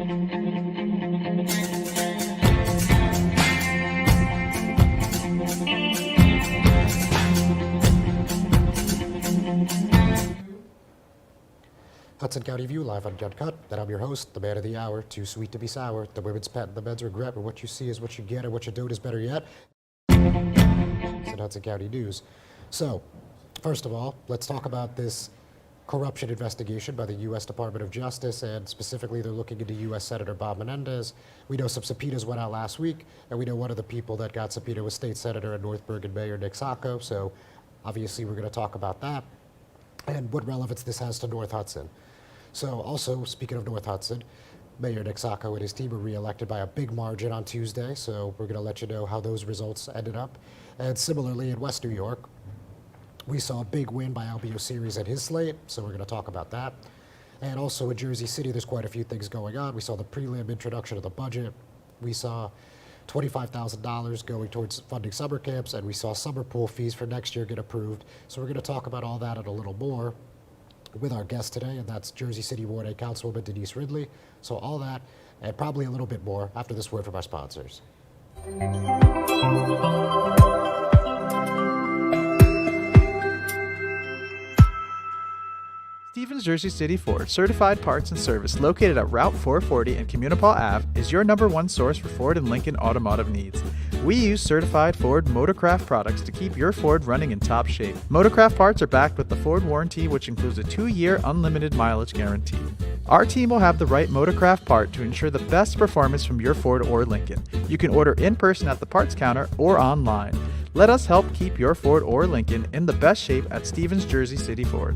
Hudson County View, live on Uncut, and I'm your host, the man of the hour, too sweet to be sour, the women's pet and the men's regret, but what you see is what you get, and what you don't is better yet. It's in Hudson County News. So, first of all, let's talk about this corruption investigation by the U.S. Department of Justice, and specifically they're looking into U.S. Senator Bob Menendez. We know some subpoenas went out last week, and we know one of the people that got subpoenaed was State Senator in North Bergen Mayor Nick Sacco, so obviously we're going to talk about that and what relevance this has to North Hudson. So also, speaking of North Hudson, Mayor Nick Sacco and his team were reelected by a big margin on Tuesday, so we're going to let you know how those results ended up. And similarly, in West New York, we saw a big win by Albio Series at his slate, so we're going to talk about that. And also in Jersey City, there's quite a few things going on. We saw the prelim introduction of the budget. We saw $25,000 going towards funding summer camps, and we saw summer pool fees for next year get approved. So we're going to talk about all that and a little more with our guest today, and that's Jersey City Ward 8 Councilwoman Denise Ridley. So all that and probably a little bit more after this word from our sponsors. Stevens Jersey City Ford Certified Parts and Service, located at Route 440 and Communipaw Ave, is your #1 source for Ford and Lincoln automotive needs. We use certified Ford Motorcraft products to keep your Ford running in top shape. Motorcraft parts are backed with the Ford warranty, which includes a 2-year unlimited mileage guarantee. Our team will have the right Motorcraft part to ensure the best performance from your Ford or Lincoln. You can order in person at the parts counter or online. Let us help keep your Ford or Lincoln in the best shape at Stevens Jersey City Ford.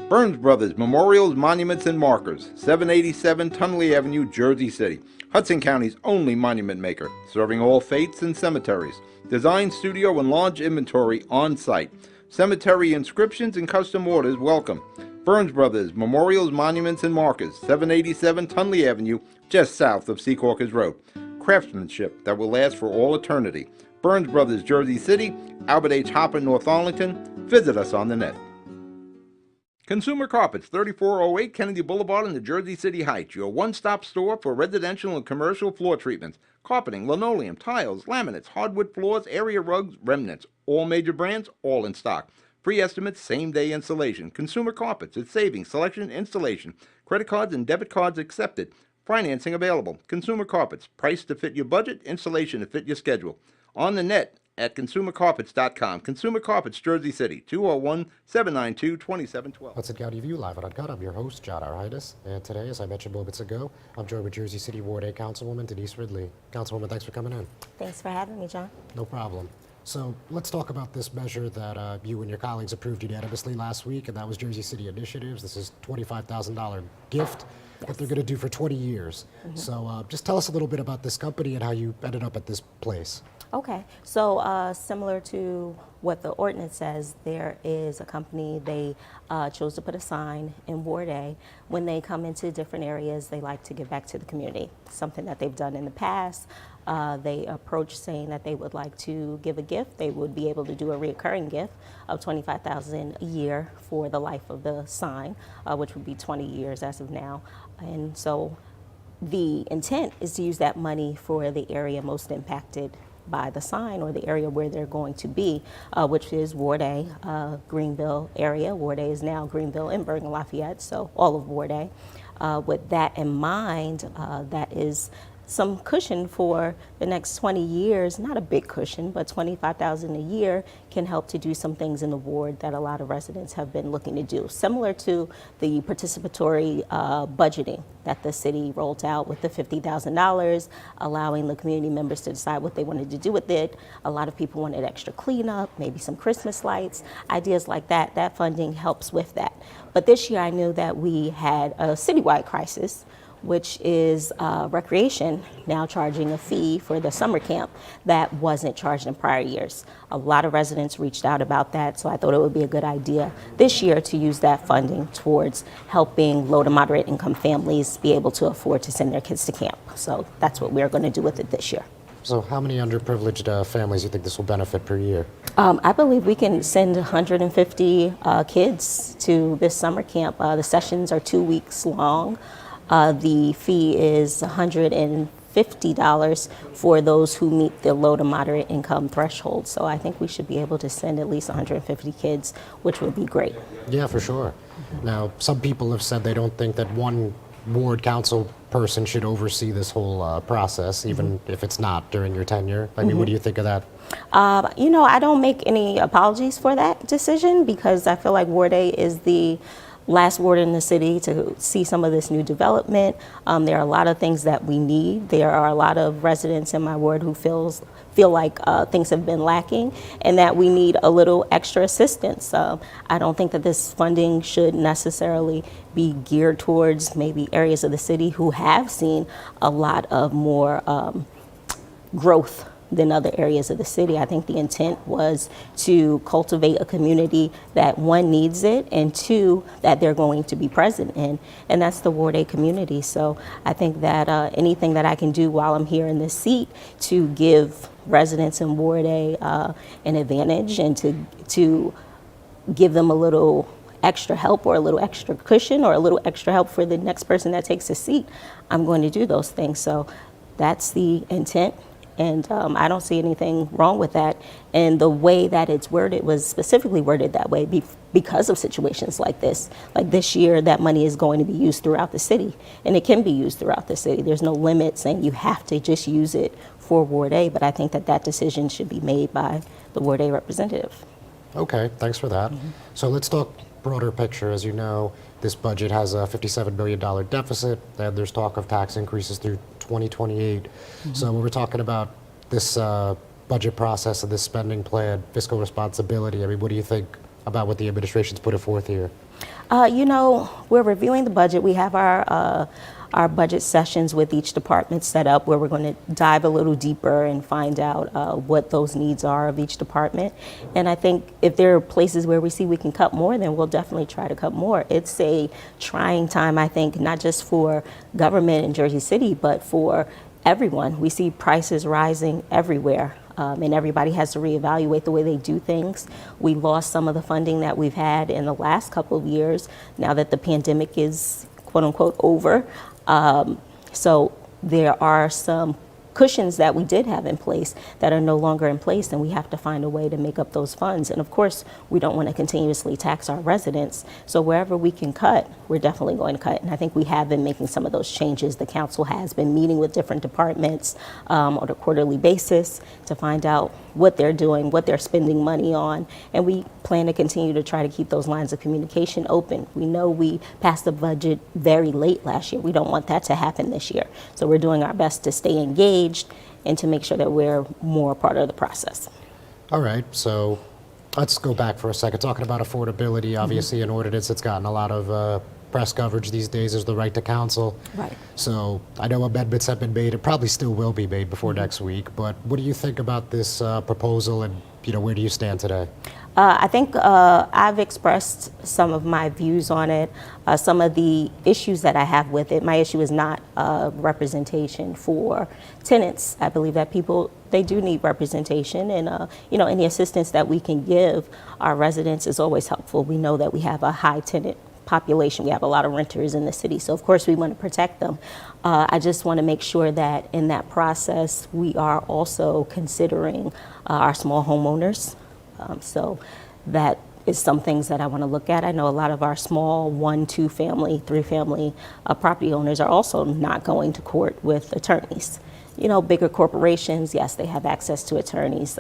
Burns Brothers Memorials, Monuments, and Markers, 787 Tunley Avenue, Jersey City. Hudson County's only monument maker, serving all faiths and cemeteries. Design studio and large inventory on site. Cemetery inscriptions and custom orders welcome. Burns Brothers Memorials, Monuments, and Markers, 787 Tunley Avenue, just south of Secaucus Road. Craftsmanship that will last for all eternity. Burns Brothers, Jersey City, Albert H. Hopper, North Arlington. Visit us on the net. Consumer Carpets, 3408 Kennedy Boulevard in the Jersey City Heights, your one-stop store for residential and commercial floor treatments, carpeting, linoleum, tiles, laminates, hardwood floors, area rugs, remnants, all major brands, all in stock. Free estimates, same-day installation. Consumer Carpets, it's savings, selection, installation. Credit cards and debit cards accepted. Financing available. Consumer Carpets, price to fit your budget, installation to fit your schedule. On the net at consumercarpets.com. Consumer Carpets, Jersey City, 201-792-2712. Hudson County View, live on Uncut. I'm your host, John R. Heinis. And today, as I mentioned moments ago, I'm joined with Jersey City Ward 8 Councilwoman Denise Ridley. Councilwoman, thanks for coming in. Thanks for having me, John. No problem. So let's talk about this measure that you and your colleagues approved unanimously last week, and that was Jersey City Initiatives. This is $25,000 gift that they're going to do for 20 years. Mm-hmm. So just tell us a little bit about this company and how you ended up at this place. Okay, so similar to what the ordinance says, there is a company, they chose to put a sign in Ward A. When they come into different areas, they like to give back to the community, something that they've done in the past. They approach saying that they would like to give a gift. They would be able to do a recurring gift of $25,000 a year for the life of the sign, which would be 20 years as of now. And so the intent is to use that money for the area most impacted by the sign, or the area where they're going to be, which is Ward A, Greenville area. Ward A is now Greenville and Bergen Lafayette, so all of Ward A. With that in mind, that is some cushion for the next 20 years, not a big cushion, but $25,000 a year can help to do some things in the ward that a lot of residents have been looking to do. Similar to the participatory budgeting that the city rolled out with the $50,000, allowing the community members to decide what they wanted to do with it. A lot of people wanted extra cleanup, maybe some Christmas lights, ideas like that. That funding helps with that. But this year I knew that we had a citywide crisis, which is recreation now charging a fee for the summer camp that wasn't charged in prior years. A lot of residents reached out about that, so I thought it would be a good idea this year to use that funding towards helping low to moderate income families be able to afford to send their kids to camp. So that's what we're going to do with it this year. So how many underprivileged families do you think this will benefit per year? I believe we can send 150 kids to this summer camp. The sessions are 2 weeks long. The fee is $150 for those who meet the low to moderate income threshold. So I think we should be able to send at least 150 kids, which would be great. Yeah, for sure. Now, some people have said they don't think that one ward council person should oversee this whole process, even if it's not during your tenure. I mean, what do you think of that? I don't make any apologies for that decision because I feel like Ward A is the last ward in the city to see some of this new development. There are a lot of things that we need. There are a lot of residents in my ward who feel like things have been lacking and that we need a little extra assistance. I don't think that this funding should necessarily be geared towards maybe areas of the city who have seen a lot of more growth than other areas of the city. I think the intent was to cultivate a community that, one, needs it, and two, that they're going to be present in, and that's the Ward A community. So I think that anything that I can do while I'm here in this seat to give residents in Ward A an advantage and to give them a little extra help or a little extra cushion or a little extra help for the next person that takes a seat, I'm going to do those things. So that's the intent. And I don't see anything wrong with that. And the way that it's worded was specifically worded that way because of situations like this. Like this year, that money is going to be used throughout the city. And it can be used throughout the city. There's no limit saying you have to just use it for Ward A. But I think that that decision should be made by the Ward A representative. Okay, thanks for that. So let's talk broader picture. As you know, this budget has a $57 billion deficit, and there's talk of tax increases through 2028. So when we're talking about this budget process and this spending plan, fiscal responsibility, I mean, what do you think about what the administration's put forth here? We're reviewing the budget. We have our budget sessions with each department set up where we're going to dive a little deeper and find out what those needs are of each department. And I think if there are places where we see we can cut more, then we'll definitely try to cut more. It's a trying time, I think, not just for government in Jersey City, but for everyone. We see prices rising everywhere. And everybody has to reevaluate the way they do things. We lost some of the funding that we've had in the last couple of years now that the pandemic is quote unquote over. So there are some cushions that we did have in place that are no longer in place, and we have to find a way to make up those funds. And of course, we don't want to continuously tax our residents. So wherever we can cut, we're definitely going to cut. And I think we have been making some of those changes. The council has been meeting with different departments on a quarterly basis to find out what they're doing, what they're spending money on. And we plan to continue to try to keep those lines of communication open. We know we passed the budget very late last year. We don't want that to happen this year. So we're doing our best to stay engaged and to make sure that we're more part of the process. All right, so let's go back for a second. Talking about affordability, obviously an ordinance that's gotten a lot of press coverage these days is the right to counsel. Right. So I know amendments have been made. It probably still will be made before next week. But what do you think about this proposal, and where do you stand today? I think I've expressed some of my views on it, some of the issues that I have with it. My issue is not representation for tenants. I believe that they do need representation, and any assistance that we can give our residents is always helpful. We know that we have a high tenant population. We have a lot of renters in the city, so of course we want to protect them. I just want to make sure that in that process we are also considering our small homeowners. So that is some things that I want to look at. I know a lot of our small 1, 2 family, 3 family property owners are also not going to court with attorneys. Bigger corporations, yes, they have access to attorneys.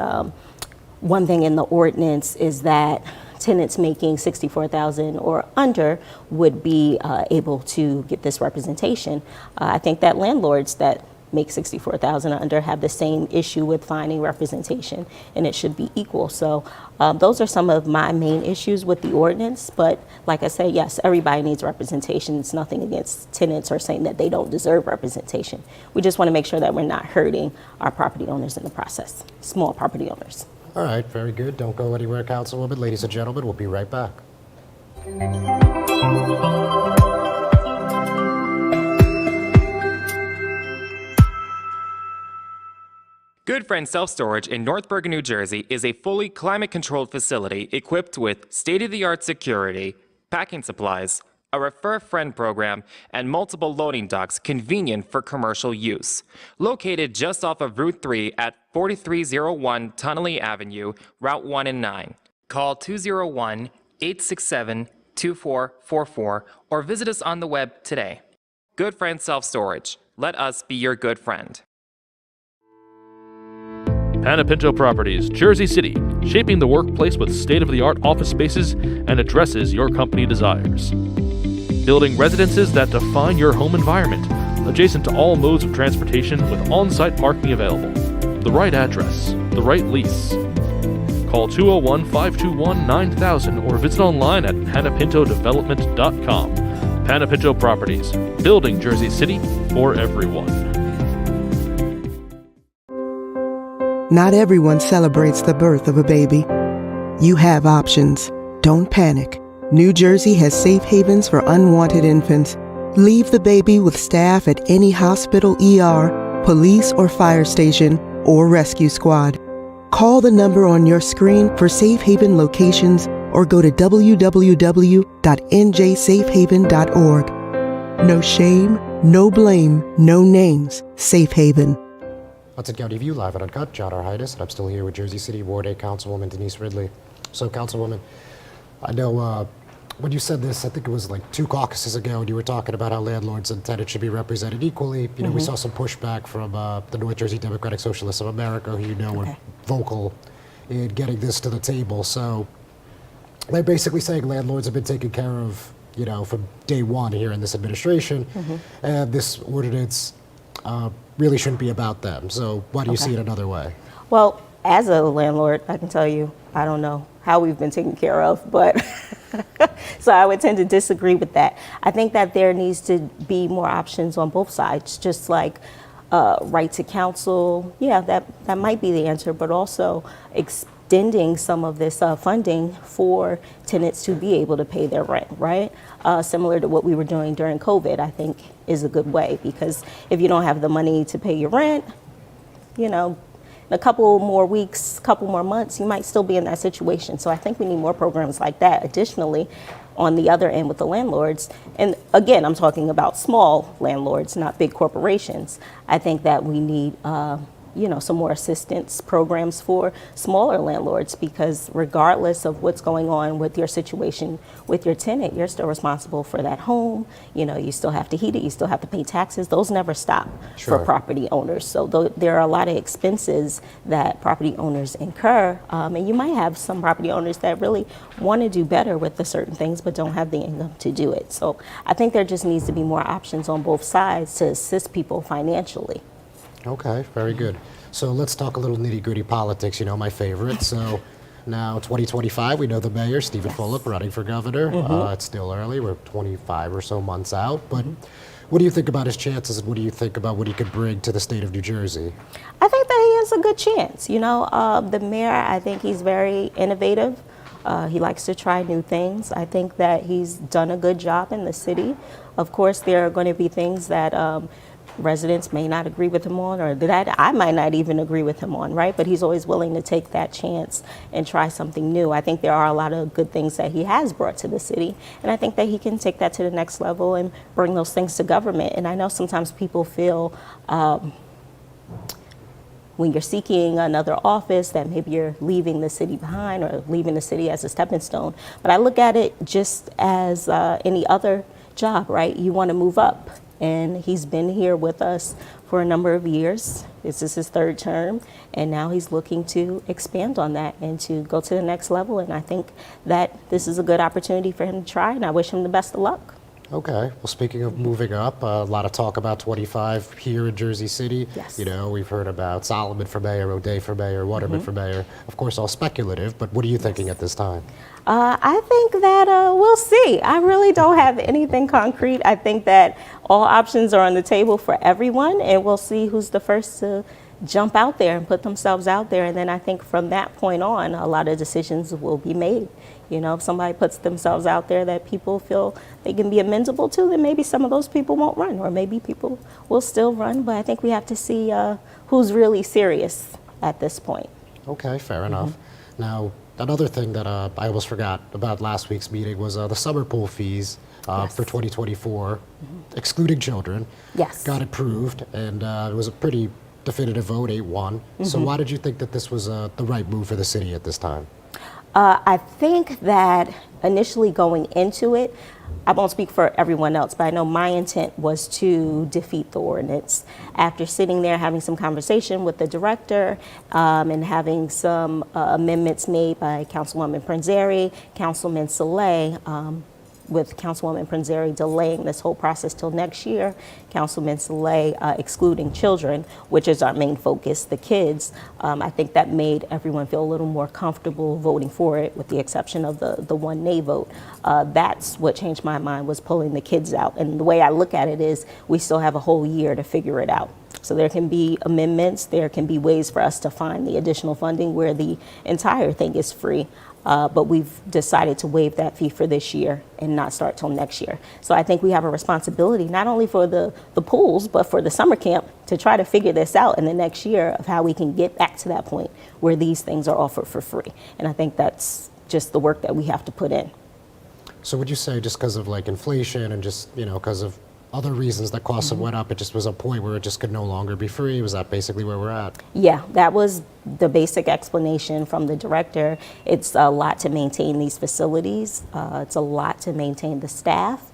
One thing in the ordinance is that tenants making $64,000 or under would be able to get this representation. I think that landlords that make $64,000 or under have the same issue with finding representation, and it should be equal. So those are some of my main issues with the ordinance. But like I say, yes, everybody needs representation. It's nothing against tenants or saying that they don't deserve representation. We just want to make sure that we're not hurting our property owners in the process, small property owners. All right, very good. Don't go anywhere, Councilwoman. Ladies and gentlemen, we'll be right back. Good Friend Self Storage in North Bergen, New Jersey is a fully climate-controlled facility equipped with state-of-the-art security, packing supplies, a Refer Friend program, and multiple loading docks convenient for commercial use. Located just off of Route 3 at 4301 Tunnelly Avenue, Route 1 and 9. Call 201-867-2444 or visit us on the web today. Good Friend Self-Storage. Let us be your good friend. Panapinto Properties, Jersey City, shaping the workplace with state-of-the-art office spaces and addresses your company desires. Building residences that define your home environment, adjacent to all modes of transportation with on-site parking available. The right address, the right lease. Call 201-521-9000 or visit online at panapintodevelopment.com. Panapinto Properties, building Jersey City for everyone. Not everyone celebrates the birth of a baby. You have options. Don't panic. New Jersey has safe havens for unwanted infants. Leave the baby with staff at any hospital, ER, police or fire station, or rescue squad. Call the number on your screen for safe haven locations or go to www.njsafehaven.org. No shame, no blame, no names. Safe Haven. Hudson County View, live and uncut. John R. Heinis, and I'm still here with Jersey City Ward 8 Councilwoman Denise Ridley. So, Councilwoman, I know when you said this, I think it was like 2 caucuses ago, and you were talking about how landlords and tenants should be represented equally. You know, we saw some pushback from the North Jersey Democratic Socialists of America, who were vocal in getting this to the table. So, they're basically saying landlords have been taken care of, from day one here in this administration, and this ordinance really shouldn't be about them. So why do you see it another way? Well, as a landlord, I can tell you, I don't know how we've been taken care of, but so I would tend to disagree with that. I think that there needs to be more options on both sides, just like right to counsel. Yeah, that might be the answer, but also extending some of this funding for tenants to be able to pay their rent, right? Similar to what we were doing during COVID, I think is a good way, because if you don't have the money to pay your rent, in a couple more weeks, couple more months, you might still be in that situation. So I think we need more programs like that. Additionally, on the other end with the landlords, and again, I'm talking about small landlords, not big corporations. I think that we need some more assistance programs for smaller landlords, because regardless of what's going on with your situation with your tenant, you're still responsible for that home. You still have to heat it, you still have to pay taxes. Those never stop for property owners. So there are a lot of expenses that property owners incur, and you might have some property owners that really want to do better with the certain things but don't have the income to do it. So I think there just needs to be more options on both sides to assist people financially. Okay, very good. So let's talk a little nitty-gritty politics, my favorite. So now 2025, we know the mayor, Stephen Fulop, running for governor. It's still early. We're 25 or so months out. But what do you think about his chances, and what do you think about what he could bring to the state of New Jersey? I think that he has a good chance. The mayor, I think he's very innovative. He likes to try new things. I think that he's done a good job in the city. Of course, there are going to be things that residents may not agree with him on, or that I might not even agree with him on, right? But he's always willing to take that chance and try something new. I think there are a lot of good things that he has brought to the city, and I think that he can take that to the next level and bring those things to government. And I know sometimes people feel when you're seeking another office that maybe you're leaving the city behind or leaving the city as a stepping stone. But I look at it just as any other job, right? You want to move up. And he's been here with us for a number of years. This is his 3rd term, and now he's looking to expand on that and to go to the next level. And I think that this is a good opportunity for him to try, and I wish him the best of luck. Okay. Well, speaking of moving up, a lot of talk about 25 here in Jersey City. Yes. We've heard about Solomon for mayor, O'Day for mayor, Waterman for mayor. Of course, all speculative, but what are you thinking at this time? I think that we'll see. I really don't have anything concrete. I think that all options are on the table for everyone, and we'll see who's the first to jump out there and put themselves out there. And then I think from that point on, a lot of decisions will be made. If somebody puts themselves out there that people feel they can be amenable to, then maybe some of those people won't run, or maybe people will still run. But I think we have to see who's really serious at this point. Okay, fair enough. Now, another thing that I almost forgot about last week's meeting was the summer pool fees. for 2024, excluding children. Yes. Got approved, and it was a pretty definitive vote, 8-1. So why did you think that this was the right move for the city at this time? I think that initially going into it, I won't speak for everyone else, but I know my intent was to defeat the ordinance. After sitting there, having some conversation with the director, and having some amendments made by Councilwoman Pranzeri, Councilman Saleh, with Councilwoman Pranzeri delaying this whole process till next year, Councilman Saleh excluding children, which is our main focus, the kids. I think that made everyone feel a little more comfortable voting for it, with the exception of the one nay vote. That's what changed my mind, was pulling the kids out. And the way I look at it is we still have a whole year to figure it out. So there can be amendments, there can be ways for us to find the additional funding where the entire thing is free. But we've decided to waive that fee for this year and not start till next year. So I think we have a responsibility, not only for the pools, but for the summer camp, to try to figure this out in the next year of how we can get back to that point where these things are offered for free. And I think that's just the work that we have to put in. So would you say just because of like inflation and just, because of other reasons that costs have went up, it just was a point where it just could no longer be free? Was that basically where we're at? Yeah, that was the basic explanation from the director. It's a lot to maintain these facilities. It's a lot to maintain the staff.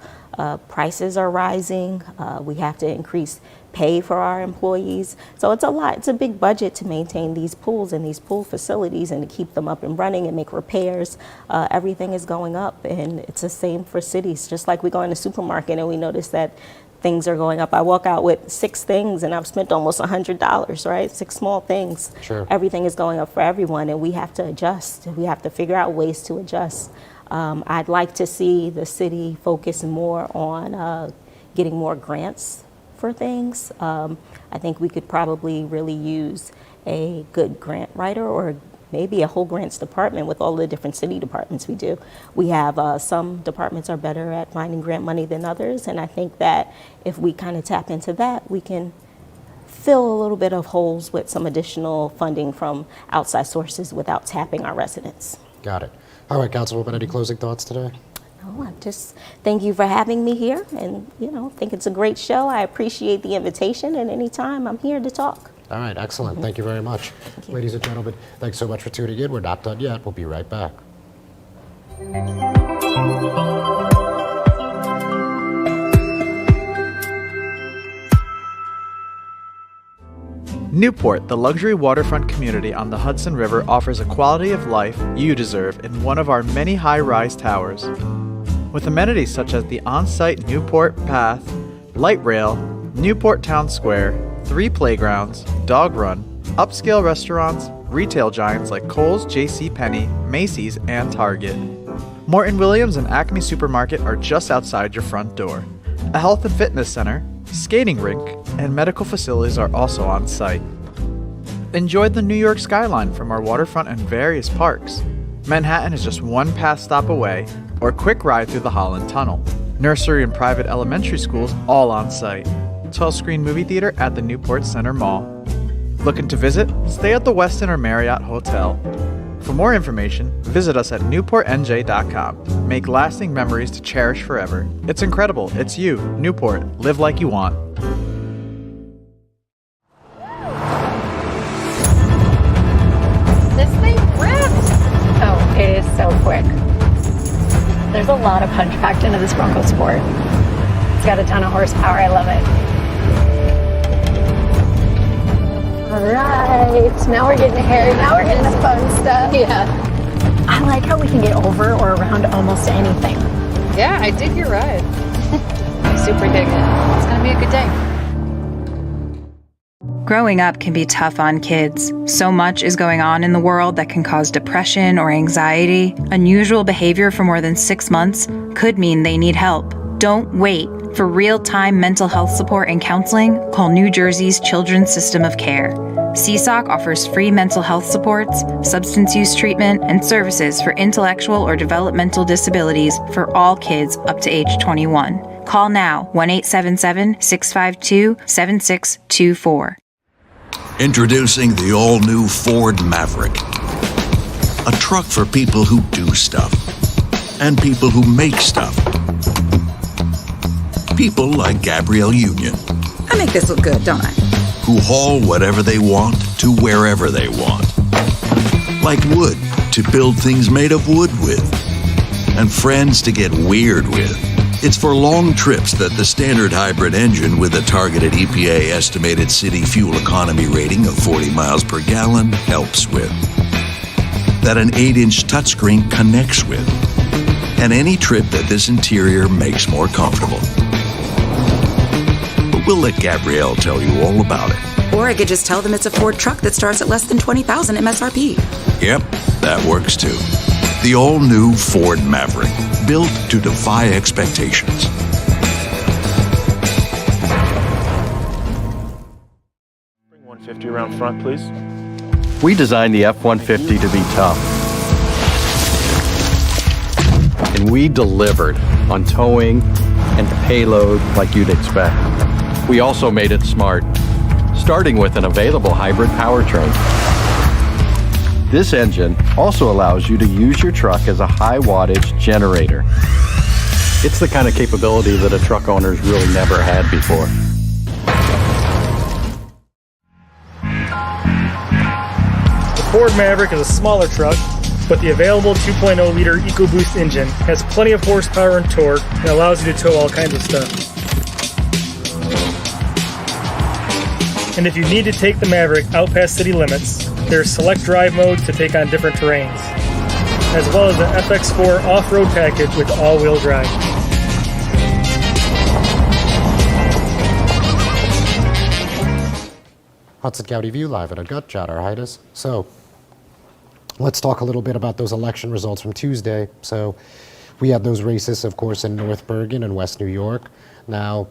Prices are rising. We have to increase pay for our employees. So it's a lot. It's a big budget to maintain these pools and these pool facilities and to keep them up and running and make repairs. Everything is going up, and it's the same for cities. Just like we go in the supermarket and we notice that things are going up. I walk out with 6 things and I've spent almost $100, right? 6 small things. Sure. Everything is going up for everyone, and we have to adjust. We have to figure out ways to adjust. I'd like to see the city focus more on getting more grants for things. I think we could probably really use a good grant writer, or maybe a whole grants department with all the different city departments we do. We have some departments are better at finding grant money than others, and I think that if we kind of tap into that, we can fill a little bit of holes with some additional funding from outside sources without tapping our residents. Got it. All right, Councilwoman, any closing thoughts today? No, I just thank you for having me here, and think it's a great show. I appreciate the invitation, and anytime I'm here to talk. All right, excellent. Thank you very much. Ladies and gentlemen, thanks so much for tuning in. We're not done yet. We'll be right back. Newport, the luxury waterfront community on the Hudson River, offers a quality of life you deserve in one of our many high-rise towers. With amenities such as the on-site Newport Path, light rail, Newport Town Square, 3 playgrounds, dog run, upscale restaurants, retail giants like Kohl's, JCPenney, Macy's, and Target. Morton Williams and Acme Supermarket are just outside your front door. A health and fitness center, skating rink, and medical facilities are also on site. Enjoy the New York skyline from our waterfront and various parks. Manhattan is just 1 pass stop away, or a quick ride through the Holland Tunnel. Nursery and private elementary schools all on site. 12-screen movie theater at the Newport Center Mall. Looking to visit? Stay at the Westin or Marriott Hotel. For more information, visit us at newportnj.com. Make lasting memories to cherish forever. It's incredible. It's you, Newport. Live like you want. This thing rips! Oh, it is so quick. There's a lot of punch packed into this Bronco Sport. It's got a ton of horsepower. I love it. All right, now we're getting hairy. Now we're getting the fun stuff. Yeah. I like how we can get over or around almost anything. Yeah, I dig your ride. Super dig it. It's gonna be a good day. Growing up can be tough on kids. So much is going on in the world that can cause depression or anxiety. Unusual behavior for more than 6 months could mean they need help. Don't wait. For real-time mental health support and counseling, call New Jersey's Children's System of Care. CSOC offers free mental health supports, substance use treatment, and services for intellectual or developmental disabilities for all kids up to age 21. Call now, 1-877-652-7624. Introducing the all-new Ford Maverick. A truck for people who do stuff. And people who make stuff. People like Gabrielle Union, I make this look good, don't I? who haul whatever they want to wherever they want. Like wood to build things made of wood with. And friends to get weird with. It's for long trips that the standard hybrid engine with a targeted EPA estimated city fuel economy rating of 40 miles per gallon helps with. That an 8-inch touchscreen connects with. And any trip that this interior makes more comfortable. But we'll let Gabrielle tell you all about it. Or I could just tell them it's a Ford truck that starts at less than $20,000 MSRP. Yep, that works too. The all-new Ford Maverick, built to defy expectations. Bring 150 around front, please. We designed the F-150 to be tough. And we delivered on towing and payload like you'd expect. We also made it smart, starting with an available hybrid powertrain. This engine also allows you to use your truck as a high wattage generator. It's the kind of capability that a truck owner's really never had before. The Ford Maverick is a smaller truck, but the available 2.0-liter EcoBoost engine has plenty of horsepower and torque and allows you to tow all kinds of stuff. And if you need to take the Maverick out past city limits, there's select drive modes to take on different terrains, as well as the FX4 off-road package with all-wheel drive. Hudson County View live at a gut shot, our Heinis. So let's talk a little bit about those election results from Tuesday. So we had those races, of course, in North Bergen and West New York. Now,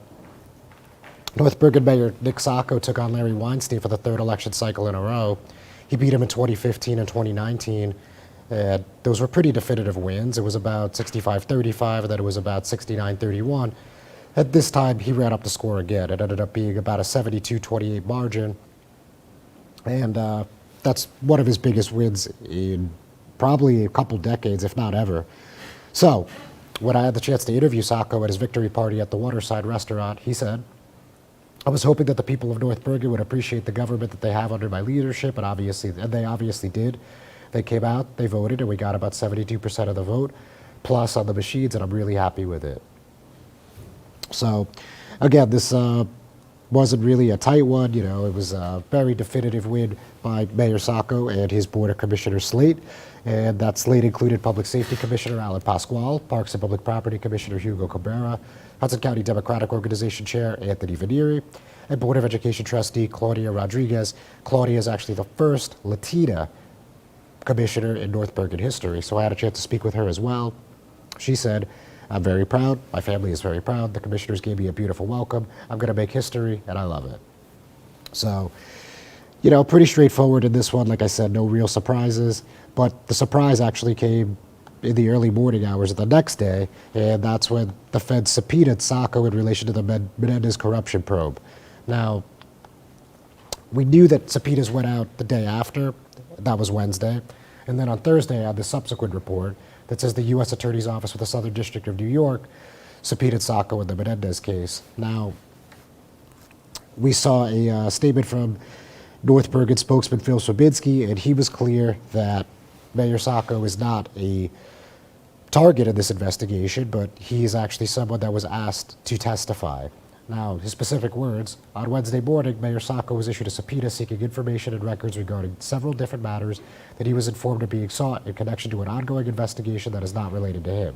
North Bergen Mayor Nick Sacco took on Larry Weinstein for the third election cycle in a row. He beat him in 2015 and 2019. Those were pretty definitive wins. It was about 65-35, and then it was about 69-31. At this time, he ran up the score again. It ended up being about a 72-28 margin. And that's one of his biggest wins in probably a couple decades, if not ever. So when I had the chance to interview Sacco at his victory party at the Waterside restaurant, he said, "I was hoping that the people of North Bergen would appreciate the government that they have under my leadership, and they obviously did. They came out, they voted, and we got about 72% of the vote, plus on the machines, and I'm really happy with it." So, again, this wasn't really a tight one. You know, it was a very definitive win by Mayor Sacco and his Board of Commissioners slate. And that slate included Public Safety Commissioner Alan Pasquale, Parks and Public Property Commissioner Hugo Cabrera, Hudson County Democratic Organization Chair Anthony Venieri, and Board of Education Trustee Claudia Rodriguez. Claudia is actually the first Latina commissioner in North Bergen history, so I had a chance to speak with her as well. She said, "I'm very proud. My family is very proud. The commissioners gave me a beautiful welcome. I'm going to make history, and I love it." So, you know, pretty straightforward in this one. Like I said, no real surprises. But the surprise actually came in the early morning hours of the next day, and that's when the Fed subpoenaed Sacco in relation to the Menendez corruption probe. Now, we knew that subpoenas went out the day after. That was Wednesday. And then on Thursday, I had the subsequent report that says the U.S. Attorney's Office for the Southern District of New York subpoenaed Sacco in the Menendez case. Now, we saw a statement from North Bergen spokesman Phil Swabinski, and he was clear that Mayor Sacco is not a target in this investigation, but he is actually someone that was asked to testify. Now, his specific words, on Wednesday morning, Mayor Sacco was issued a subpoena seeking information and records regarding several different matters that he was informed are being sought in connection to an ongoing investigation that is not related to him.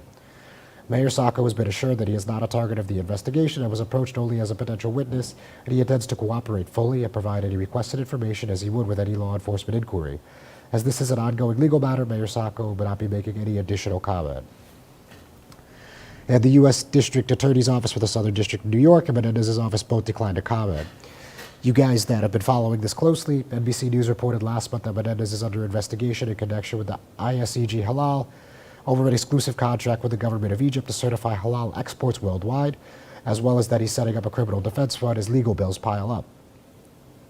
Mayor Sacco has been assured that he is not a target of the investigation and was approached only as a potential witness, and he intends to cooperate fully and provide any requested information as he would with any law enforcement inquiry. As this is an ongoing legal matter, Mayor Sacco will not be making any additional comment. And the U.S. District Attorney's Office for the Southern District of New York and Menendez's office both declined to comment. You guys that have been following this closely, NBC News reported last month that Menendez is under investigation in connection with the ISEG Halal over an exclusive contract with the government of Egypt to certify halal exports worldwide, as well as that he's setting up a criminal defense fund as legal bills pile up.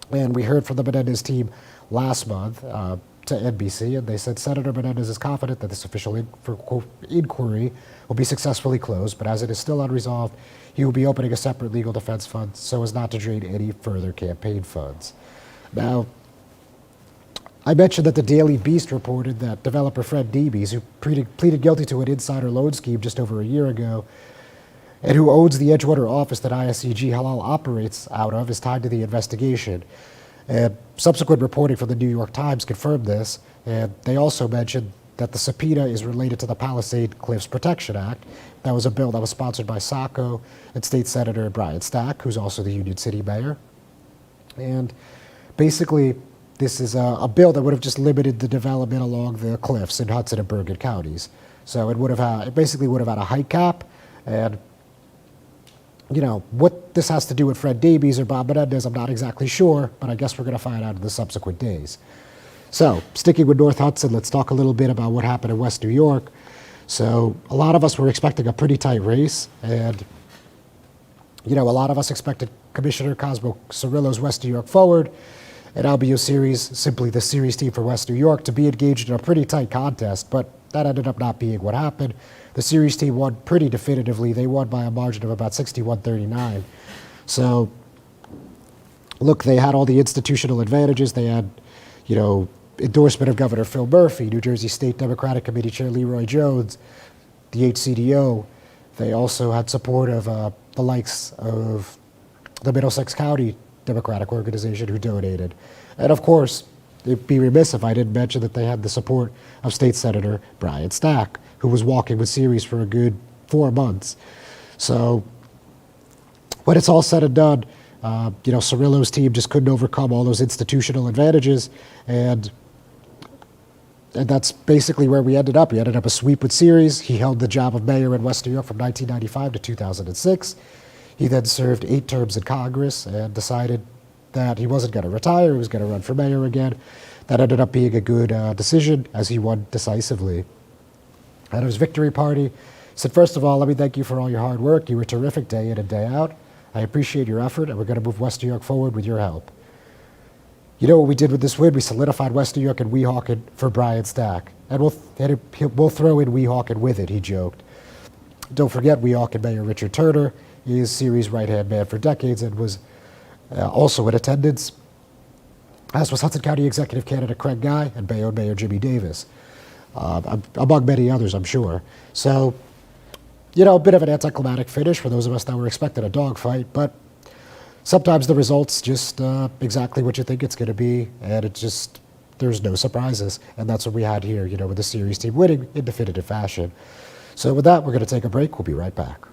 And we heard from the Menendez team last month, to NBC, and they said Senator Menendez is confident that this official inquiry will be successfully closed, but as it is still unresolved, he will be opening a separate legal defense fund so as not to drain any further campaign funds. Now, I mentioned that the Daily Beast reported that developer Fred Deebies, who pleaded guilty to an insider loan scheme just over a year ago, and who owns the Edgewater office that ISCG Halal operates out of, is tied to the investigation. And subsequent reporting from the New York Times confirmed this, and they also mentioned that the subpoena is related to the Palisade Cliffs Protection Act. That was a bill that was sponsored by Sacco and State Senator Brian Stack, who's also the Union City mayor. And basically, this is a bill that would have just limited the development along the cliffs in Hudson and Bergen counties. So it basically would have had a height cap, and you know, what this has to do with Fred Davies or Bob Menendez, I'm not exactly sure, but I guess we're going to find out in the subsequent days. So, sticking with North Hudson, let's talk a little bit about what happened in West New York. So, a lot of us were expecting a pretty tight race, and you know, a lot of us expected Commissioner Cosmo Cirillo's West New York Forward and Albio Series, simply the series team for West New York, to be engaged in a pretty tight contest, but that ended up not being what happened. The series team won pretty definitively. They won by a margin of about 61-39. So, look, they had all the institutional advantages. They had, you know, endorsement of Governor Phil Murphy, New Jersey State Democratic Committee Chair Leroy Jones, the HCDO. They also had support of the likes of the Middlesex County Democratic Organization, who donated. And of course, it'd be remiss if I didn't mention that they had the support of State Senator Brian Stack, who was walking with Series for a good 4 months. So when it's all said and done, you know, Cirillo's team just couldn't overcome all those institutional advantages, and that's basically where we ended up. We ended up a sweep with Series. He held the job of mayor in West New York from 1995 to 2006. He then served 8 terms in Congress and decided that he wasn't going to retire. He was going to run for mayor again. That ended up being a good decision, as he won decisively. At his victory party, he said, "First of all, let me thank you for all your hard work. You were terrific day in and day out. I appreciate your effort, and we're going to move West New York forward with your help." You know what we did with this win? We solidified West New York and Weehawken for Brian Stack. And we'll throw in Weehawken with it, he joked. Don't forget, Weehawken Mayor Richard Turner is Series' right-hand man for decades and was also in attendance, as was Hudson County Executive Candidate Craig Guy and Bayonne Mayor Jimmy Davis, among many others, I'm sure. So, you know, a bit of an anticlimactic finish for those of us that were expecting a dogfight, but sometimes the result's just exactly what you think it's going to be, and there's no surprises. And that's what we had here, you know, with the Series team winning in definitive fashion. So with that, we're going to take a break. We'll be right back.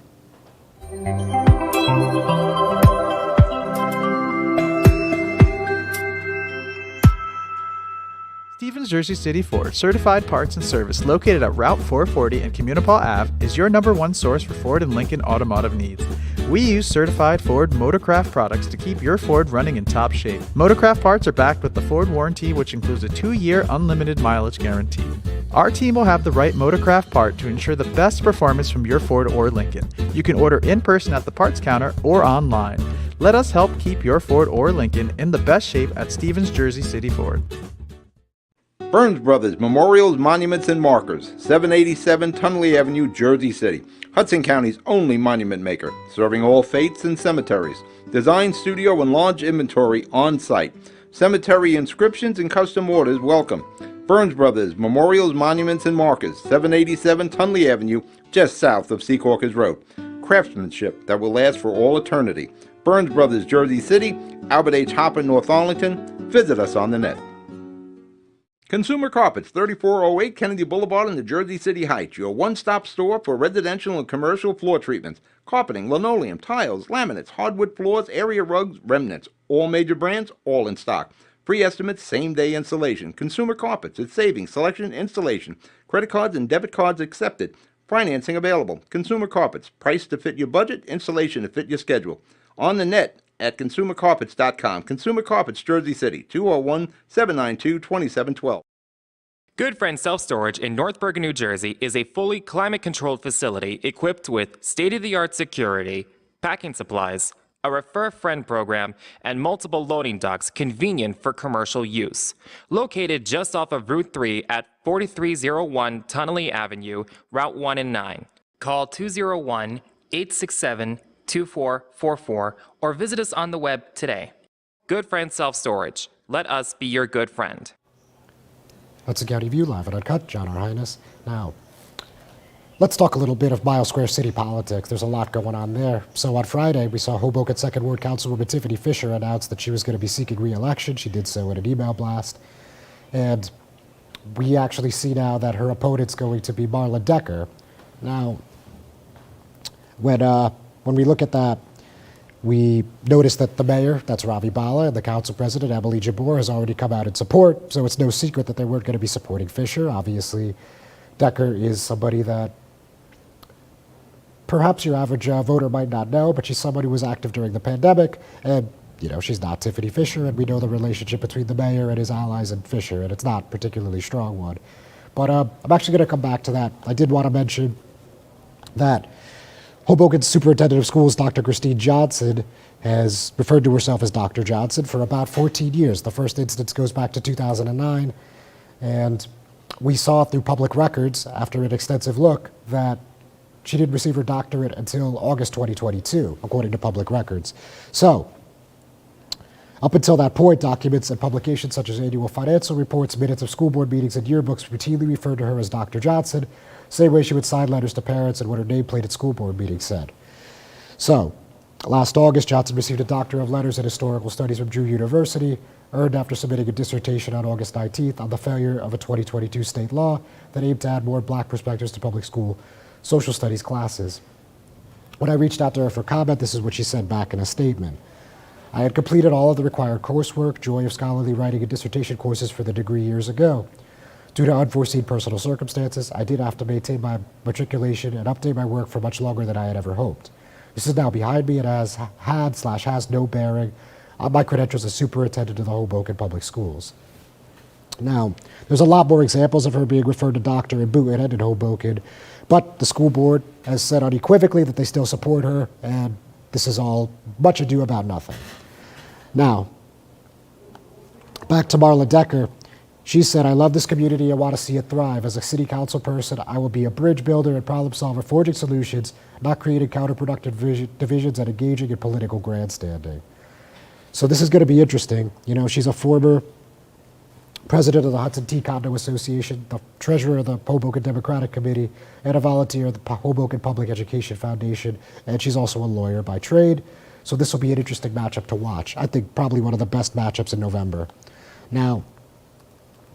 Stevens Jersey City Ford Certified Parts and Service, located at Route 440 and Communipaw Ave, is your #1 source for Ford and Lincoln automotive needs. We use certified Ford Motorcraft products to keep your Ford running in top shape. Motorcraft parts are backed with the Ford warranty, which includes a 2-year unlimited mileage guarantee. Our team will have the right Motorcraft part to ensure the best performance from your Ford or Lincoln. You can order in person at the parts counter or online. Let us help keep your Ford or Lincoln in the best shape at Stevens Jersey City Ford. Burns Brothers Memorials, Monuments, and Markers, 787 Tunley Avenue, Jersey City. Hudson County's only monument maker, serving all faiths and cemeteries. Design, studio, and large inventory on site. Cemetery inscriptions and custom orders welcome. Burns Brothers Memorials, Monuments, and Markers, 787 Tunley Avenue, just south of Secaucus Road. Craftsmanship that will last for all eternity. Burns Brothers, Jersey City, Albert H. Hopper, North Arlington. Visit us on the net. Consumer Carpets, 3408 Kennedy Boulevard in the Jersey City Heights, your one-stop store for residential and commercial floor treatments, carpeting, linoleum, tiles, laminates, hardwood floors, area rugs, remnants, all major brands, all in stock. Free estimates, same-day installation. Consumer Carpets, it's savings, selection, installation. Credit cards and debit cards accepted. Financing available. Consumer Carpets, price to fit your budget, installation to fit your schedule. On the net at consumercarpets.com. Consumer Carpets, Jersey City, 201-792-2712. Good Friend Self-Storage in North Bergen, New Jersey is a fully climate-controlled facility equipped with state-of-the-art security, packing supplies, a Refer a Friend program, and multiple loading docks convenient for commercial use. Located just off of Route 3 at 4301 Tunnelly Avenue, Route 1 and 9. Call 201-867-2444 or visit us on the web today. Good Friend Self-Storage. Let us be your good friend. Hudson County View, live and uncut. John R. Heinis. Now, let's talk a little bit of Mile Square City politics. There's a lot going on there. So on Friday, we saw Hoboken 2nd Ward Councilwoman Tiffany Fisher announce that she was going to be seeking re-election. She did so in an email blast. And we actually see now that her opponent's going to be Marla Decker. Now, when we look at that, we notice that the mayor, that's Ravi Bala, and the council president, Emily Jabbour, has already come out in support. So it's no secret that they weren't going to be supporting Fisher. Obviously, Decker is somebody that perhaps your average voter might not know, but she's somebody who was active during the pandemic. And, you know, she's not Tiffany Fisher, and we know the relationship between the mayor and his allies and Fisher, and it's not a particularly strong one. But I'm actually going to come back to that. I did want to mention that Hoboken's superintendent of schools, Dr. Christine Johnson, has referred to herself as Dr. Johnson for about 14 years. The first instance goes back to 2009, and we saw through public records, after an extensive look, that she didn't receive her doctorate until August 2022, according to public records. So, up until that point, documents and publications such as annual financial reports, minutes of school board meetings, and yearbooks routinely referred to her as Dr. Johnson, same way she would sign letters to parents and what her nameplate at school board meetings said. So, last August, Johnson received a Doctor of Letters in Historical Studies from Drew University, earned after submitting a dissertation on August 19th on the failure of a 2022 state law that aimed to add more black perspectives to public school social studies classes. When I reached out to her for comment, this is what she said back in a statement. I had completed all of the required coursework, Joy of Scholarly Writing and dissertation courses for the degree years ago. Due to unforeseen personal circumstances, I did have to maintain my matriculation and update my work for much longer than I had ever hoped. This is now behind me and has no bearing on my credentials as superintendent of the Hoboken Public Schools. Now, there's a lot more examples of her being referred to doctor in Boonton and Hoboken, but the school board has said unequivocally that they still support her, and this is all much ado about nothing. Now, back to Marla Decker. She said, I love this community and want to see it thrive. As a city council person, I will be a bridge builder and problem solver, forging solutions, not creating counterproductive divisions and engaging in political grandstanding. So this is going to be interesting. You know, she's a former president of the Hudson Tea Condo Association, the treasurer of the Hoboken Democratic Committee, and a volunteer of the Hoboken Public Education Foundation, and she's also a lawyer by trade. So this will be an interesting matchup to watch. I think probably one of the best matchups in November. Now,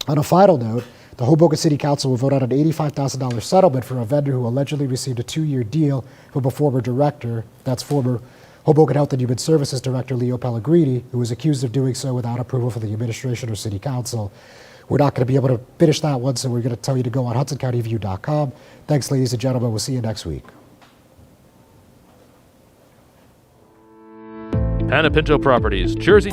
on a final note, the Hoboken City Council will vote on an $85,000 settlement for a vendor who allegedly received a 2-year deal from a former director, that's former Hoboken Health and Human Services Director Leo Pellegrini, who was accused of doing so without approval from the administration or City Council. We're not going to be able to finish that one, so we're going to tell you to go on HudsonCountyView.com. Thanks, ladies and gentlemen. We'll see you next week. Panapinto Properties, Jersey.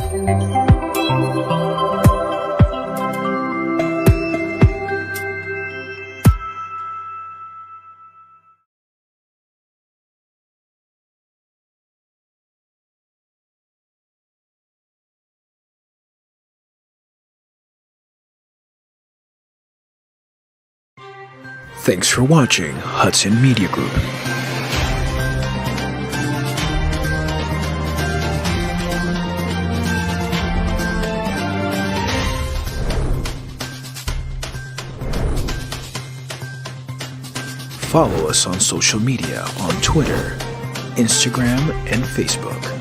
Thanks for watching Hudson Media Group. Follow us on social media on Twitter, Instagram, and Facebook.